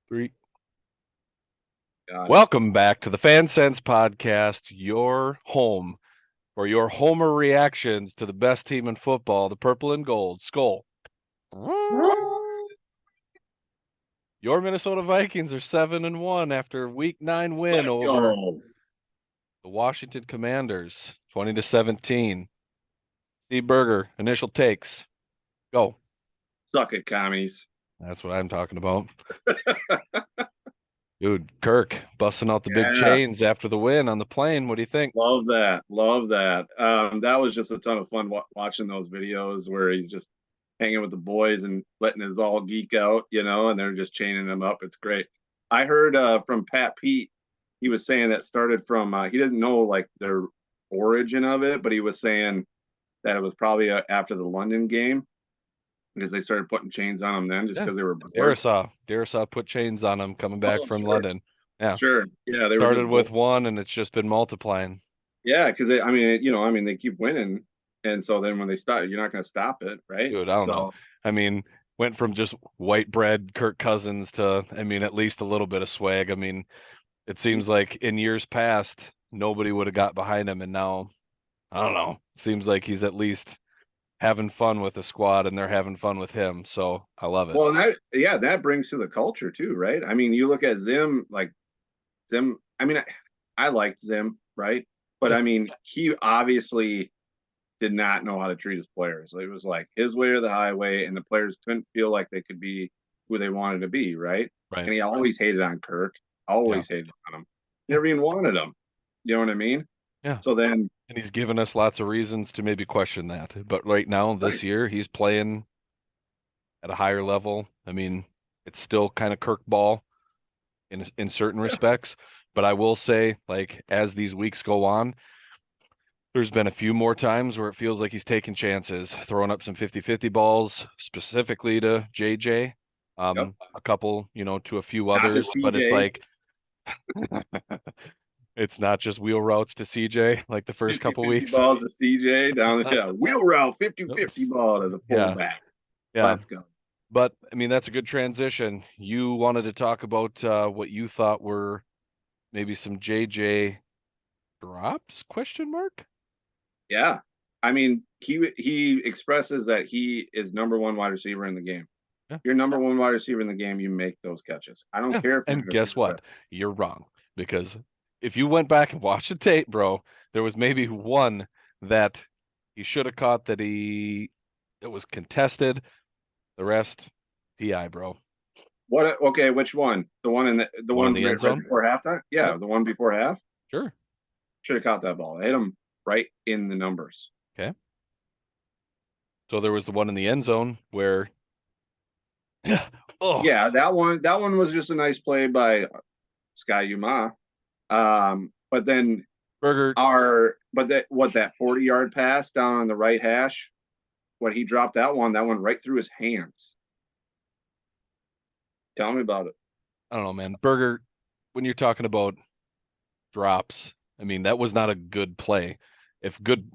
Three. Got it. Welcome back to the Fan Sense Podcast, your home for your homer reactions to the best team in football, the purple and gold, Skull. Your Minnesota Vikings are 7-1 after a Week 9 win Let's over go. the Washington Commanders, 20-17. Steve Berger, initial takes. Go. Suck it, commies. That's what I'm talking about. Dude, Kirk busting out the big Yeah, chains after the win on the plane. What do you think? love that. Love that. That was just a ton of fun watching those videos where he's just hanging with the boys and letting his all geek out, and they're just chaining him up. It's great. I heard from Pat Pete, he was saying that started from, he didn't know like their origin of it, but he was saying that it was probably after the London game because they started putting chains on them then just Yeah. because they were bored. Darisaw put chains on him coming back Oh, from sure. London. Yeah. Sure. Yeah, they were Started just bored. with one and it's just been multiplying. Yeah, because they keep winning, and so then when they stop, you're not going to stop it, right? Dude, I don't know. So, I mean, went from just white bread Kirk Cousins to, I mean, at least a little bit of swag. I mean, it seems like in years past, nobody would have got behind him. And now, I don't know. It seems like he's at least having fun with the squad and they're having fun with him. So I love it. well, that brings to the culture too, right? I mean, you look at Zim, like Zim. I mean, I liked Zim, right? But Yeah. I mean, he obviously did not know how to treat his players. It was like his way or the highway, and the players couldn't feel like they could be who they wanted to be, right? Right. And he always hated on Kirk, Yeah. always hated on him. Yeah. Never even wanted him. You know what I mean? Yeah. So then, And he's given us lots of reasons to maybe question that. But right now, right. this year, he's playing at a higher level. I mean, it's still kind of Kirk ball in certain Yeah. respects, but I will say, like as these weeks go on, there's been a few more times where it feels like he's taking chances, throwing up some 50-50 balls specifically to JJ. Yep. A couple, to a few Not to others, but it's CJ. like it's not just wheel routes to CJ like the first couple 50-50 weeks. balls to CJ down the wheel route, 50-50 ball to the Yeah, fullback. yeah. Let's go. But I mean, that's a good transition. You wanted to talk about what you thought were maybe some JJ drops? Question mark. Yeah. I mean, he expresses that he is number one wide receiver in the game. Yeah, You're number one wide receiver in the game, you make those catches. I don't yeah. care if you're And going to guess throw it. what? You're wrong because if you went back and watched the tape, bro, there was maybe one that he should have caught that it was contested. The rest, PI, bro. What? Okay, which one? The one in the One in one the end right zone. before halftime? Yeah, Yep. the one before half. Sure. Should have caught that ball. I hit him right in the numbers. Okay. So there was the one in the end zone where, oh, Yeah, that one was just a nice play by Sky Yuma. But then Burger. that 40-yard pass down on the right hash, what he dropped that one right through his hands. Tell me about it. I don't know, man. Burger. When you're talking about drops, I mean that was not a good play. If good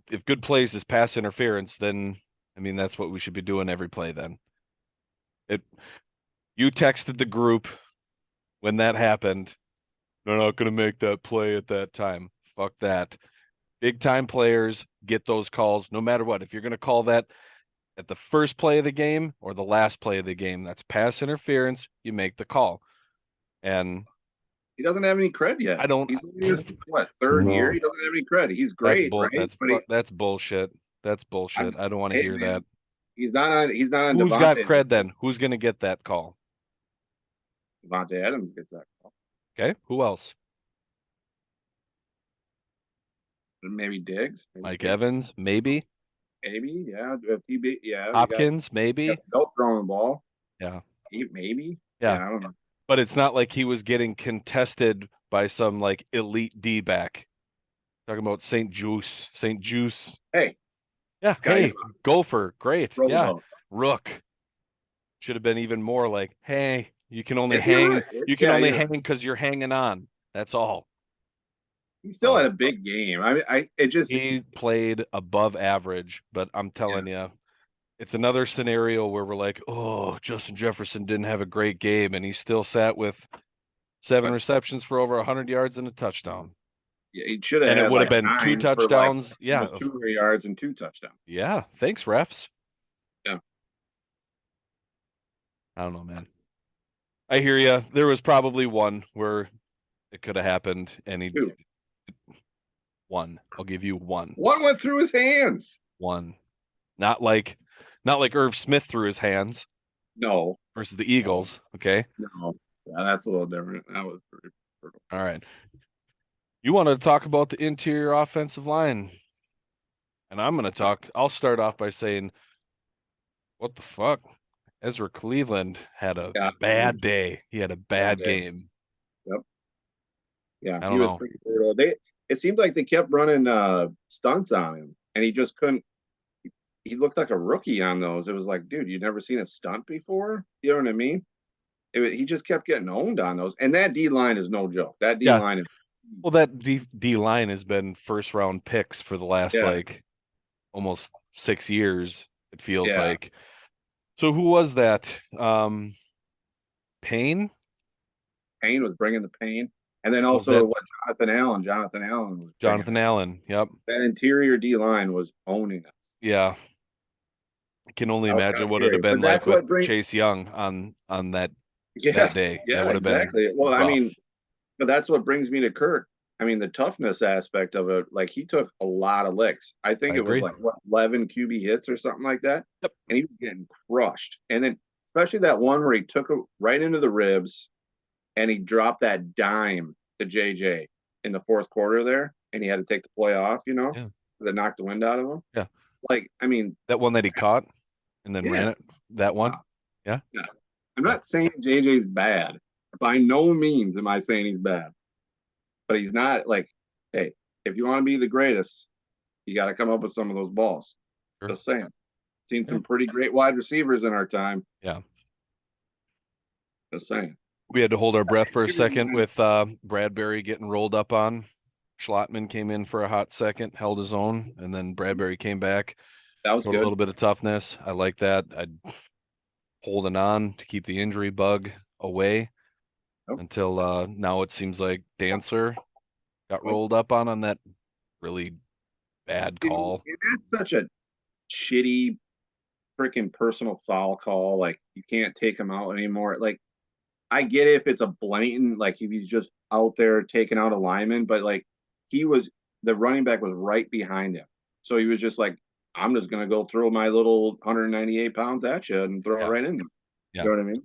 plays is pass interference, then I mean that's what we should be doing every play. Then it you texted the group when that happened. They're not going to make that play at that time. Fuck that. Big time players get those calls no matter what. If you're going to call that at the first play of the game or the last play of the game, that's pass interference. You make the call. And He doesn't have any cred yet. I don't. He's in his third year. He doesn't have any cred. He's That's great, bull. right? But That's bullshit. That's I, bullshit. I don't want to hey hear that. man, he's not on Who's got Devontae. cred then? Who's going to get that call? Devontae Adams gets that call. Okay. Who else? Maybe Diggs. Maybe Mike Diggs. Evans, maybe. Maybe, yeah. If he be, yeah, Hopkins, you got maybe. Belt throwing the ball. Yeah. Maybe. Yeah. Yeah, I don't know. But it's not like he was getting contested by some like elite D back. Talking about St. Juice. St. Juice. Hey, Yeah. Sky Hey, Gopher. Great. throw the Yeah. ball. Rook. Should have been even more like, hey, you can only Is he hang. right? You can Yeah, only you're hang right. because you're hanging on. That's all. He still So had a big game. I mean, I it just he played above average, but I'm yeah. telling you, it's another scenario where we're like, oh, Justin Jefferson didn't have a great game, and he still sat with 7 But receptions for over 100 yards and a touchdown. yeah, he should have And it had would have like been two 9 for like touchdowns. Yeah. almost 200 yards and 2 touchdowns. Yeah. Thanks, refs. Yeah, I don't know, man. I hear you. There was probably one where it could have happened, and he 2. won. I'll give you one. One went through his hands. One. Not like not like Irv Smith through his hands No, versus the no, Eagles. Okay. no. Yeah, that's a little different. That was pretty brutal. All right. You want to talk about the interior offensive line. And I'll start off by saying, what the fuck? Ezra Cleveland had a Yeah, bad day. He had a bad bad day. game. Yep. Yeah, I he don't was know. pretty brutal. It seemed like they kept running stunts on him, and he just couldn't. He looked like a rookie on those. It was like, dude, you never seen a stunt before. You know what I mean? He just kept getting owned on those. And that D line is no joke. That D Yeah. line is, Well, that D line has been first round picks for the last yeah, like almost 6 years, it feels yeah. like. So who was that? Payne? Payne was bringing the pain, and then Was also that what Jonathan Allen. Jonathan Allen was bringing Jonathan it. Allen? Yep. That interior D line was owning it. Yeah. I can only That was kind imagine of what it'd scary. have been But like that's with what brings. Chase Young on Yeah, that day. That yeah, would have been exactly. Well, I rough. mean, but that's what brings me to Kirk. I mean, the toughness aspect of it, like he took a lot of licks. I I think it was agree. like what 11 QB hits or something like that, Yep. and he was getting crushed. And then especially that one where he took it right into the ribs and he dropped that dime to JJ in the fourth quarter there, and he had to take the play off. Yeah. That knocked the wind out of him. Yeah. Like, I mean, That one that he caught and then yeah, ran it. That one. Yeah. yeah. I'm Yeah. not saying JJ's bad. By no means am I saying he's bad, but he's not like, hey, if you want to be the greatest, you got to come up with some of those balls. Sure. Just saying. Seen Yeah. some pretty great wide receivers in our time. Yeah. Just saying. We had to hold our breath for a second with Bradbury getting rolled up on. Schlottman came in for a hot second, held his own, and then Bradbury came back, That was showed a good. little bit of toughness. I like that. I holding on to keep the injury bug away Nope. until now it seems like Dancer got Nope. rolled up on that really bad Dude, call. that's such a shitty freaking personal foul call. Like you can't take him out anymore. Like I get it if it's a blatant, like if he's just out there taking out a lineman, but like he was the running back was right behind him. So he was just like, I'm just gonna go throw my little 198 pounds at you and throw it Yeah. right in there. Yeah. You know what I mean?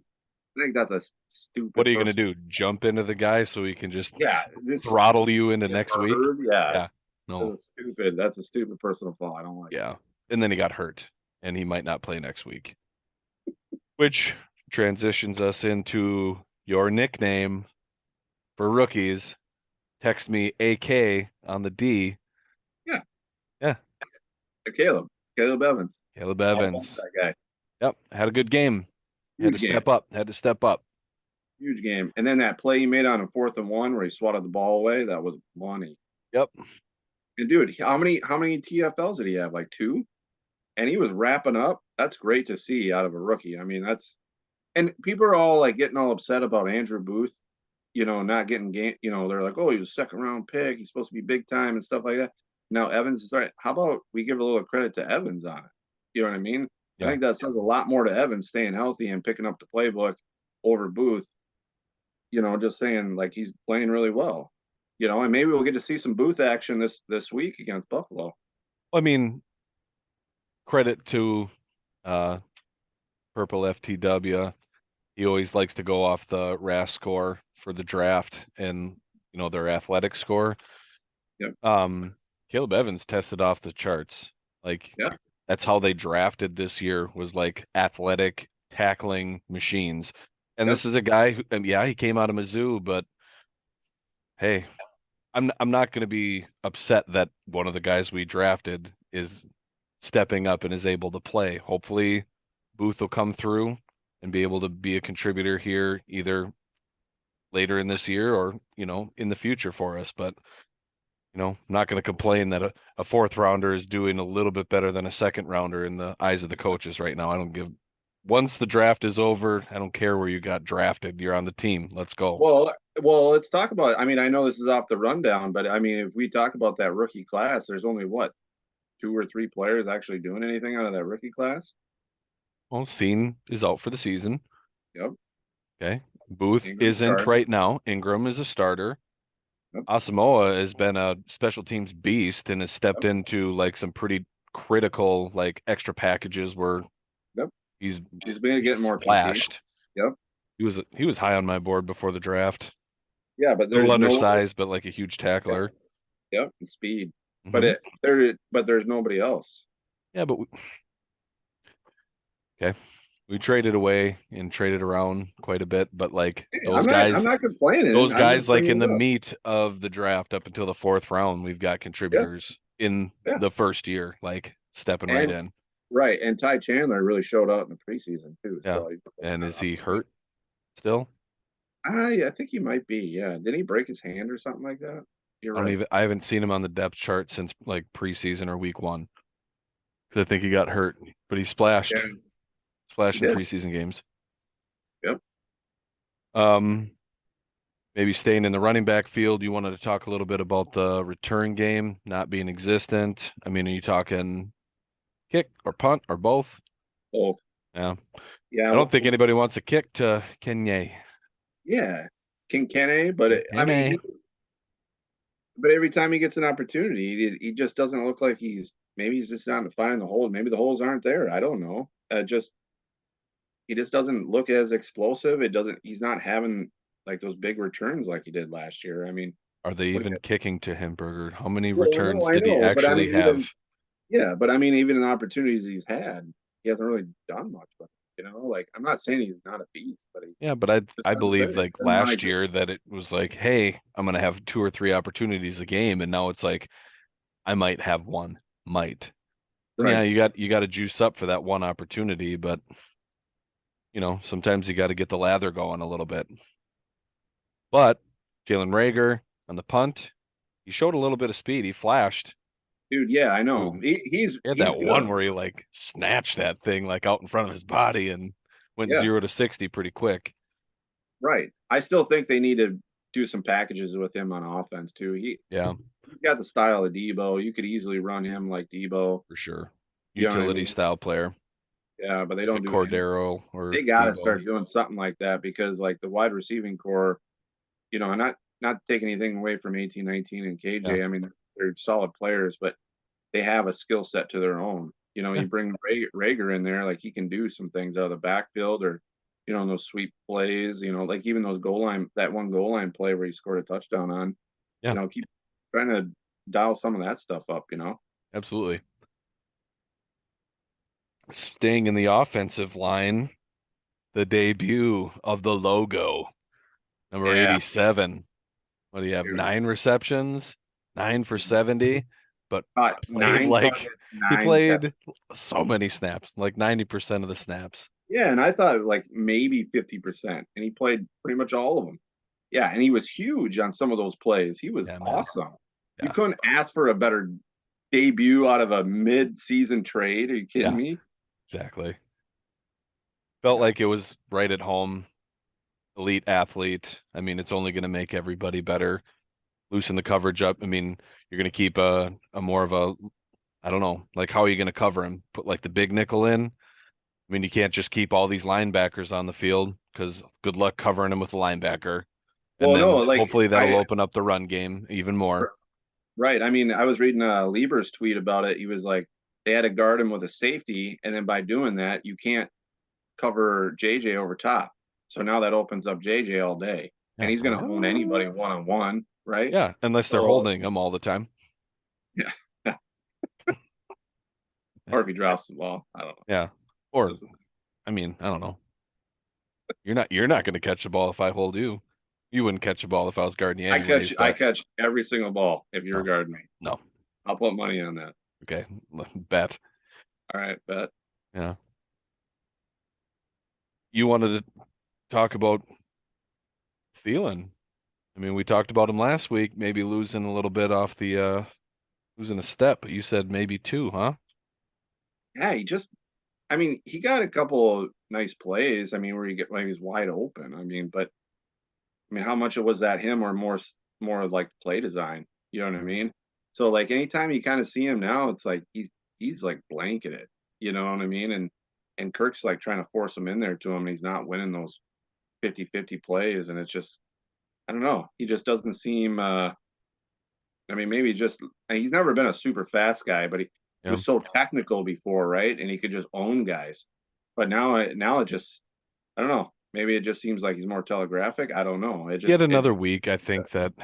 I think that's a What stupid are you going to person. do? Jump into the guy so he can just Yeah, this throttle you into get next week? murdered. Yeah, Yeah. No. that's a stupid personal foul. I don't like it. Yeah. And then he got hurt and he might not play next week, which transitions us into your nickname for rookies. Text me AK on the D. Yeah, Yeah. Caleb Evans. Caleb All about Evans. that guy. Yep. Had a good game. Had to Huge game. step up. Had to step up. Huge game. And then that play he made on a 4th and 1 where he swatted the ball away, that was money. Yep. And dude, how many TFLs did he have? Like 2? And he was wrapping up. That's great to see out of a rookie. I mean, and people are all like getting all upset about Andrew Booth, not getting game, they're like, oh, he was a 2nd-round pick. He's supposed to be big time and stuff like that. Now Evans is all right. How about we give a little credit to Evans on it? You know what I mean? I Yeah. think that says a lot more to Evans staying healthy and picking up the playbook over Booth. Just saying like he's playing really well. And maybe we'll get to see some Booth action this week against Buffalo. I mean, credit to uh Purple FTW. He always likes to go off the RAS score for the draft and their athletic score. Yep. Caleb Evans tested off the charts. Like Yeah. that's how they drafted this year was like athletic tackling machines. And Yep. this is a guy who, and yeah, he came out of Mizzou, but hey, I'm not going to be upset that one of the guys we drafted is stepping up and is able to play. Hopefully, Booth will come through and be able to be a contributor here either later in this year or, in the future for us. But, I'm not going to complain that a fourth rounder is doing a little bit better than a second rounder in the eyes of the coaches right now. I don't give, once the draft is over, I don't care where you got drafted. You're on the team. Let's go. Well, let's talk about. I mean, I know this is off the rundown, but I mean, if we talk about that rookie class, there's only what, two or three players actually doing anything out of that rookie class. Well, Scene is out for the season. Yep, Okay. Booth Ingram isn't starting. right now. Ingram is a starter. Yep, Asamoah has been a special teams beast and has stepped yep, into like some pretty critical like extra packages where yep. he's He's been he's getting more PT. splashed. Yep. He was high on my board before the draft. Yeah, but A little there's no. undersized, but like a huge tackler. Yep, and speed. Hmm. But there's nobody else. Yeah, but okay. We traded away and traded around quite a bit, but like Hey, I'm not complaining. those I'm guys just like in bringing the it up. meat of the draft up until the fourth round, we've got Yeah, contributors in yeah, the first year, like stepping right and in. right, and Ty Chandler really showed out in the preseason too. Yeah. So he's And kind is of up he and hurt still? I think he might be. Yeah, did he break his hand or something like that? You're right. I haven't seen him on the depth chart since like preseason or week one. 'Cause I think he got hurt, but he Yeah, he splashed in did. preseason games. Yep. Um, Maybe staying in the running back field, you wanted to talk a little bit about the return game not being existent. I mean, are you talking kick or punt or both? Both. Yeah. Yeah. I don't think anybody wants a kick to Kenye. Yeah. King Kene, but I mean, Kenny. but every time he gets an opportunity, he just doesn't look like maybe he's just not finding the hole. Maybe the holes aren't there. I don't know. Just he just doesn't look as explosive. He's not having like those big returns like he did last year. I mean, Are they what, even kicking to him, Burger? How many well, no, returns I did he know, but I actually mean, have? but I mean, even in the opportunities he's had, he hasn't really done much. But like I'm not saying he's not a beast, but he Yeah, but just I hasn't believe been. It's like been last non-existent. year that it was like, hey, I'm gonna have two or three opportunities a game, and now it's like I might have one, might. Then yeah, Right. you got to juice up for that one opportunity, but sometimes you got to get the lather going a little bit. But Jalen Rager on the punt, he showed a little bit of speed. He flashed. Dude, yeah, I know. Dude, he had He's that good. one where he like snatched that thing like out in front of his body and went Yeah, 0 to 60 pretty quick. right. I still think they need to do some packages with him on offense too. Yeah, He's got the style of Debo. You could easily run him like Debo. for sure. You know what I Utility mean? style player Yeah, but they like a don't do any. Cordero or They got to Debo. start doing something like that because like the wide receiving core, and not taking anything away from 18, 19 and Yeah, KJ. I mean, they're solid players, but they have a skill set to their own. yeah, You bring Rager in there, like he can do some things out of the backfield or, in those sweep plays, like even those that one goal line play where he scored a touchdown on, yeah, keep trying to dial some of that stuff up. absolutely. Staying in the offensive line, the debut of the logo, number Yeah, 87. What do you have? dude. 9 receptions, 9 for 70, but Caught played nine like targets, he nine catches. played so many snaps, like 90% of the snaps. Yeah, and I thought like maybe 50%, and he played pretty much all of them. Yeah, and he was huge on some of those plays. He was Yeah, man. awesome. You Yeah, couldn't ask for a better debut out of a mid-season trade. Are you kidding yeah, me? exactly. Felt Yeah. like it was right at home. Elite athlete. I mean, it's only going to make everybody better. Loosen the coverage up. I mean, you're going to keep a more of a, I don't know, like how are you going to cover him? Put like the big nickel in. I mean, you can't just keep all these linebackers on the field because good luck covering them with a linebacker. And Well, no, then like hopefully that'll open up the run game even more. right. I mean, I was reading Lieber's tweet about it. He was like, they had to guard him with a safety, and then by doing that, you can't cover JJ over top. So now that opens up JJ all day, and Yeah. he's going to own anybody one on one, right? Yeah. Unless they're So holding him all the time. yeah, Yeah. or if he drops the ball, I don't Yeah. Or, know. I mean, I don't know. You're not going to catch the ball if I hold you. You wouldn't catch the ball if I was guarding you anyways, I but catch every single ball if you're no, guarding me. no. I'll put money on that. Okay. Bet. All right, bet. Yeah. You wanted to talk about Thielen. I mean, we talked about him last week, maybe losing a little bit off the losing a step, but you said maybe two, huh? Yeah, I mean, he got a couple of nice plays. I mean, where you get like he's wide open. I mean, but I mean, how much of was that him or more like play design? You know what I mean? So like anytime you kind of see him now, it's like he's like blanketed. You know what I mean? And Kirk's like trying to force him in there to him. And he's not winning those 50-50 plays, and it's just I don't know. He just doesn't seem. I mean, maybe just he's never been a super fast guy, but he Yeah. was so technical before, right? And he could just own guys. But now it just I don't know. Maybe it just seems like he's more telegraphic. I don't know. He had It another just week, I think that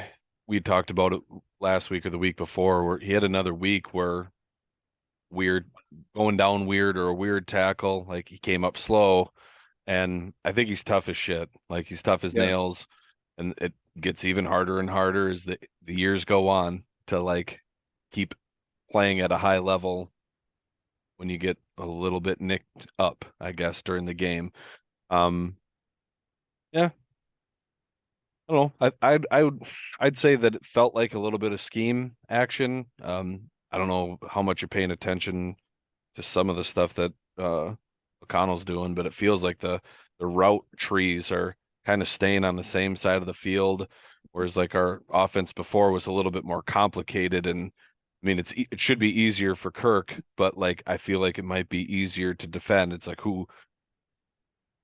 we talked about it last week or the week before, where he had another week where weird going down weird or a weird tackle, like he came up slow, and I think he's tough as shit. Like he's tough as yeah nails, and it gets even harder and harder as the years go on to like keep playing at a high level when you get a little bit nicked up, I guess, during the game. Um, yeah, I don't know. I'd say that it felt like a little bit of scheme action. I don't know how much you're paying attention to some of the stuff that O'Connell's doing, but it feels like the route trees are kind of staying on the same side of the field, whereas like our offense before was a little bit more complicated. And I mean, it should be easier for Kirk, but like I feel like it might be easier to defend. It's like who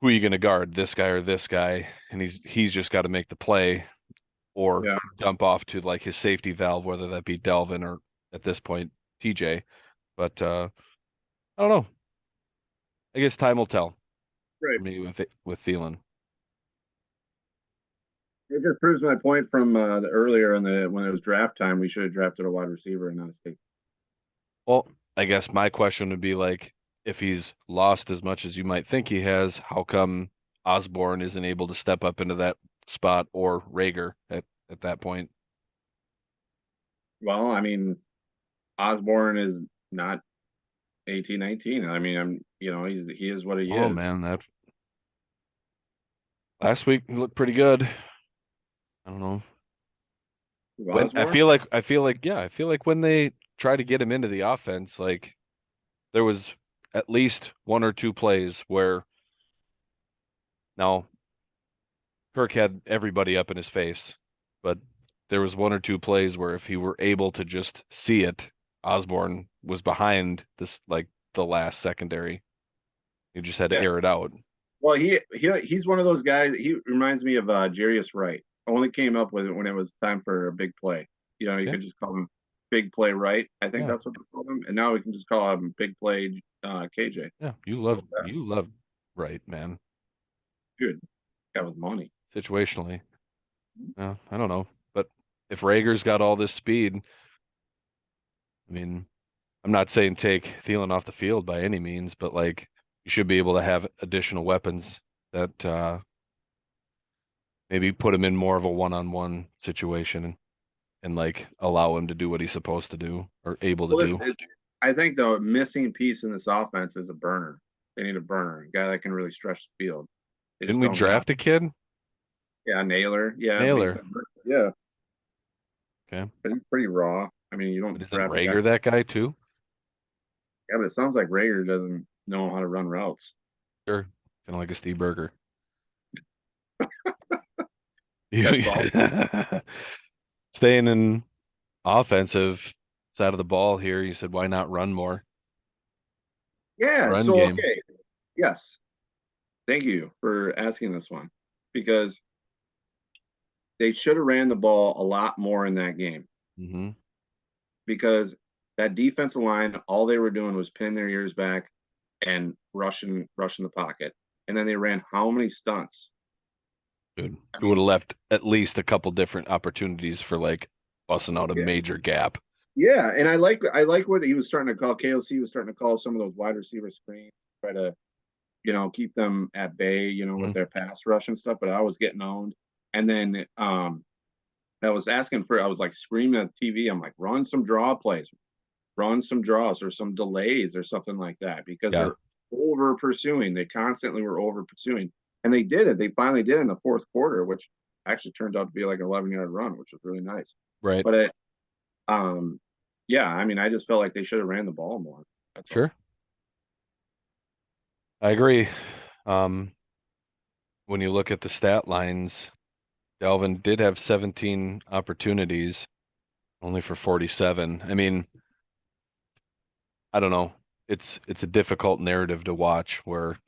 are you going to guard, this guy or this guy? And he's just got to make the play or yeah dump off to like his safety valve, whether that be Delvin or at this point TJ. But I don't know. I guess time will tell right. for me with Thielen. It just proves my point from the earlier in the when it was draft time. We should have drafted a wide receiver and not a safety. Well, I guess my question would be like, if he's lost as much as you might think he has, how come Osborne isn't able to step up into that spot or Rager at that point? Well, I mean, Osborne is not 18-19. I mean, he is what he Oh is. man, that last week he looked pretty good. I don't know. When Osborne. I feel like when they try to get him into the offense, like there was at least one or two plays where now Kirk had everybody up in his face, but there was one or two plays where if he were able to just see it, Osborne was behind this like the last secondary. You just had to Yeah. air it out. Well, he's one of those guys. He reminds me of Jarius Wright. Only came up with it when it was time for a big play. You know, you Yeah, could just call him Big Play Wright. I think yeah, that's what they call him. And now we can just call him Big Play KJ. yeah. Love that. You love right, man. Dude, that was money. Situationally. I don't know. But if Rager's got all this speed, I mean, I'm not saying take Thielen off the field by any means, but like you should be able to have additional weapons that maybe put him in more of a one-on-one situation and like allow him to do what he's supposed to do or able to Well, do. I think the missing piece in this offense is a burner. They need a burner, a guy that can really stretch the field. They Didn't just we don't got. draft a kid? Yeah, Naylor. Yeah, but Naylor. yeah, Okay. but he's pretty raw. I mean, you don't But isn't draft a guy. Rager that guy too? Yeah, but it sounds like Rager doesn't know how to run routes. Sure. Kind of like a Steve Burger. Catch ball. Staying in offensive side of the ball here, you said why not run more? Yeah. Run So game. okay. Yes. Thank you for asking this one because they should have ran the ball a lot more in that game Hmm. because that defensive line, all they were doing was pinning their ears back and rushing the pocket. And then they ran how many stunts? Good. I It would mean, have left at least a couple different opportunities for like busting out a yeah, major gap. yeah. And I like what he was starting to call. KOC was starting to call some of those wide receiver screens, try to keep them at bay, with Mhm. their pass rush and stuff. But I was getting owned, and then I was like screaming at the TV. I'm like, run some draw plays, run some draws or some delays or something like that because Yeah. they're over pursuing. They constantly were over pursuing, and they did it. They finally did it in the fourth quarter, which actually turned out to be like an 11-yard run, which was really nice. Right. But yeah, I mean, I just felt like they should have ran the ball more. That's all. Sure. I agree. Um, when you look at the stat lines, Dalvin did have 17 opportunities, only for 47. I mean, I don't know. It's a difficult narrative to watch where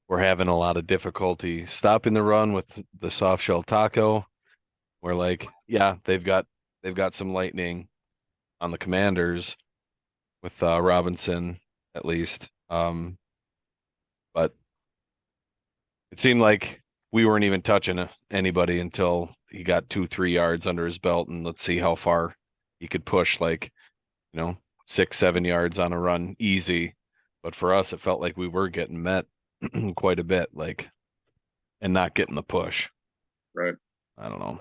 we're having a lot of difficulty stopping the run with the soft shell taco. Where like, yeah, they've got some lightning on the Commanders with Robinson at least. But it seemed like we weren't even touching anybody until he got 2, 3 yards under his belt, and let's see how far he could push, like, 6, 7 yards on a run easy. But for us, it felt like we were getting met quite a bit, like, and not getting the push. Right. I don't know.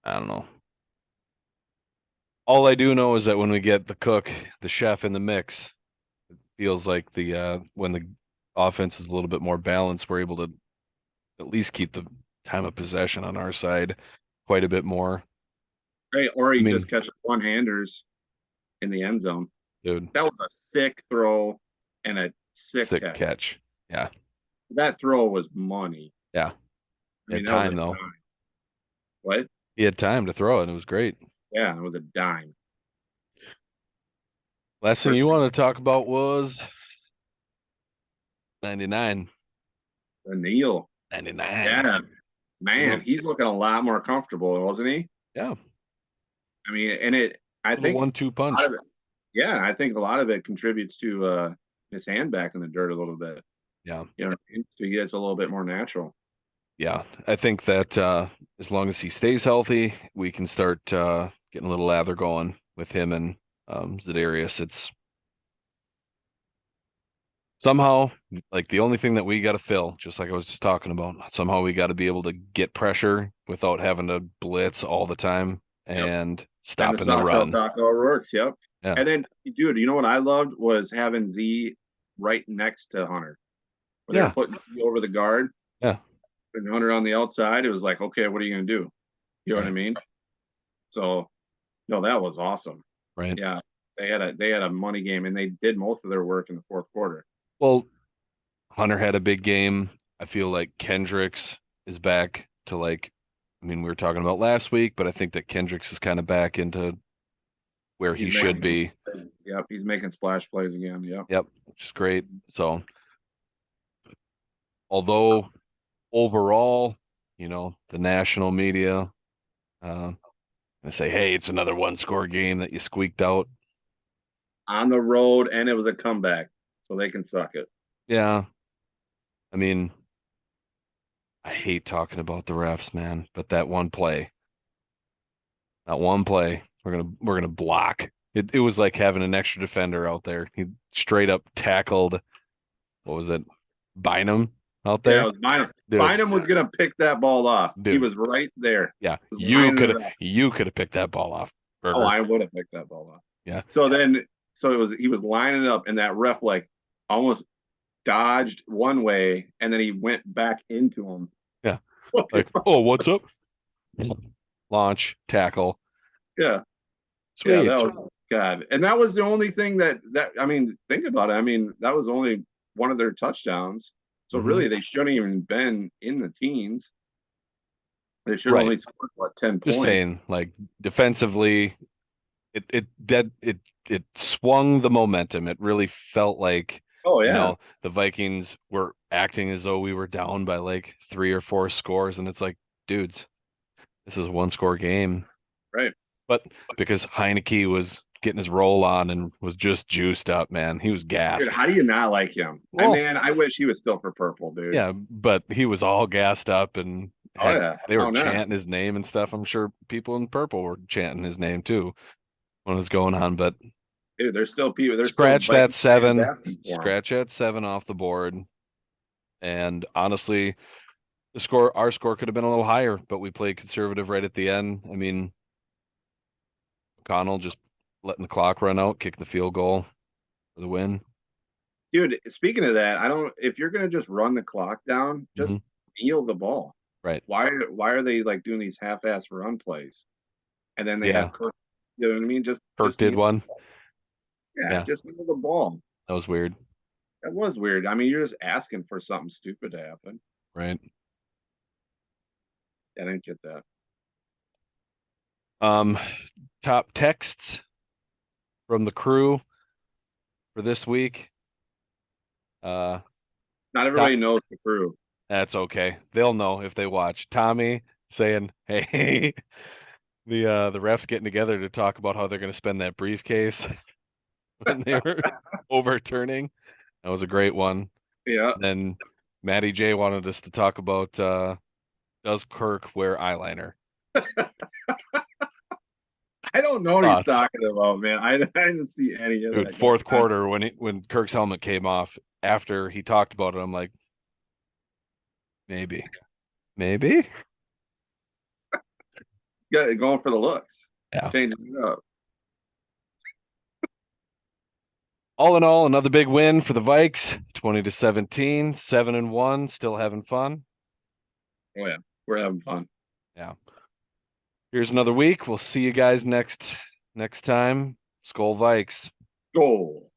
I don't know. All I do know is that when we get the cook, the chef in the mix, feels like the when the offense is a little bit more balanced, we're able to at least keep the time of possession on our side quite a bit more. Right. Or I he just mean, catches one-handers in the end zone. dude, That was a sick throw and a sick sick catch. catch. Yeah, That throw was money. yeah. I He mean, had that was a time though. dime. What? He had time to throw it, and it was great. Yeah, it was a dime. Last thing you 13. wanted to talk about was 99. The Neil. 99. Yeah, man, Little, he's looking a lot more comfortable, wasn't he? yeah, I mean, and I little think 1-2 a lot punch. of it, yeah, I think a lot of it contributes to his hand back in the dirt a little bit. Yeah, You know what I mean? So he gets a little bit more natural. yeah. I think that as long as he stays healthy, we can start getting a little lather going with him and Zedarius. It's somehow like the only thing that we got to fill, just like I was just talking about. Somehow we got to be able to get pressure without having to blitz all the time Yep. and And the stopping the soft shell run. taco works. Yep. Yeah. And then, dude, you know what I loved was having Z right next to Hunter, where they were Yeah. putting Z over the guard Yeah. and Hunter on the outside. It was like, okay, what are you gonna do? You know what I Right. mean? So, no, that was awesome. Right. Yeah, they had a money game, and they did most of their work in the fourth quarter. Well, Hunter had a big game. I feel like Kendricks is back to like, I mean, we were talking about last week, but I think that Kendricks is kind of back into where He's he should making, be. yep, he's making splash plays again. Yep. Yep, which is great. So, although overall, the national media, uh, they say, hey, it's another one score game that you squeaked out. On the road, and it was a comeback, so they can suck it. Yeah. I mean, I hate talking about the refs, man, but that one play, we're gonna block. It was like having an extra defender out there. He straight up tackled, what was it? Bynum out Yeah, it there. was Bynum. Dude, Bynum was gonna pick that ball off. He dude. was right there. Yeah. He was You lining could it up. you could have picked that ball off, Oh, Burger. I would have picked that ball off. Yeah. So it was he was lining it up, and that ref like almost dodged one way, and then he went back into him. Yeah. Like, oh, what's up? Launch, tackle. Yeah, yeah, Sweet. that was God, and that was the only thing that I mean, think about it. I mean, that was only one of their touchdowns. So Hmm. really, they shouldn't even been in the teens. They should have Right. only scored what 10 Just points. saying, like defensively, it swung the momentum. It really felt like, Oh yeah, the Vikings were acting as though we were down by like 3 or 4 scores, and it's like, dudes, this is a one score game. right. But because Heineke was getting his roll on and was just juiced up, man, he was Dude, gassed. how do you not like him? I Well, man, I wish he was still for purple, dude. yeah, but he was all gassed up and Oh had yeah, they were oh no, chanting his name and stuff. I'm sure people in purple were chanting his name too when it was going on, but dude. There's still people. There's still scratch that Vikings fans 7, asking for him. scratch that 7 off the board. And honestly, our score could have been a little higher, but we played conservative right at the end. I mean, McConnell just letting the clock run out, kicking the field goal for the win. Dude, speaking of that, I don't. If you're gonna just run the clock down, just Hmm. kneel the ball. Right. Why are they like doing these half-ass run plays? And then they Yeah. have Kirk, you know what I mean? Kirk Just did kneel, one. yeah, Yeah. just kneel the ball. That was weird. That was weird. I mean, you're just asking for something stupid to happen. Right. I didn't get that. Um, top texts from the crew for this week. Uh, Not top, everybody knows the crew. that's okay. They'll know if they watch. Tommy saying, "Hey, the refs getting together to talk about how they're going to spend that briefcase when they were overturning." That was a great one. Yeah, Then Matty J wanted us to talk about does Kirk wear eyeliner? I don't know what he's Thoughts, talking about, man. I didn't see any of dude. that going Fourth on. quarter when Kirk's helmet came off after he talked about it, I'm like, maybe, maybe, Got it going for the looks, yeah. changing it up. All in all, another big win for the Vikes, 20-17, 7-1, still having fun. Oh yeah, we're having fun. Yeah. Here's another week. We'll see you guys next time. Skull Vikes. Goal.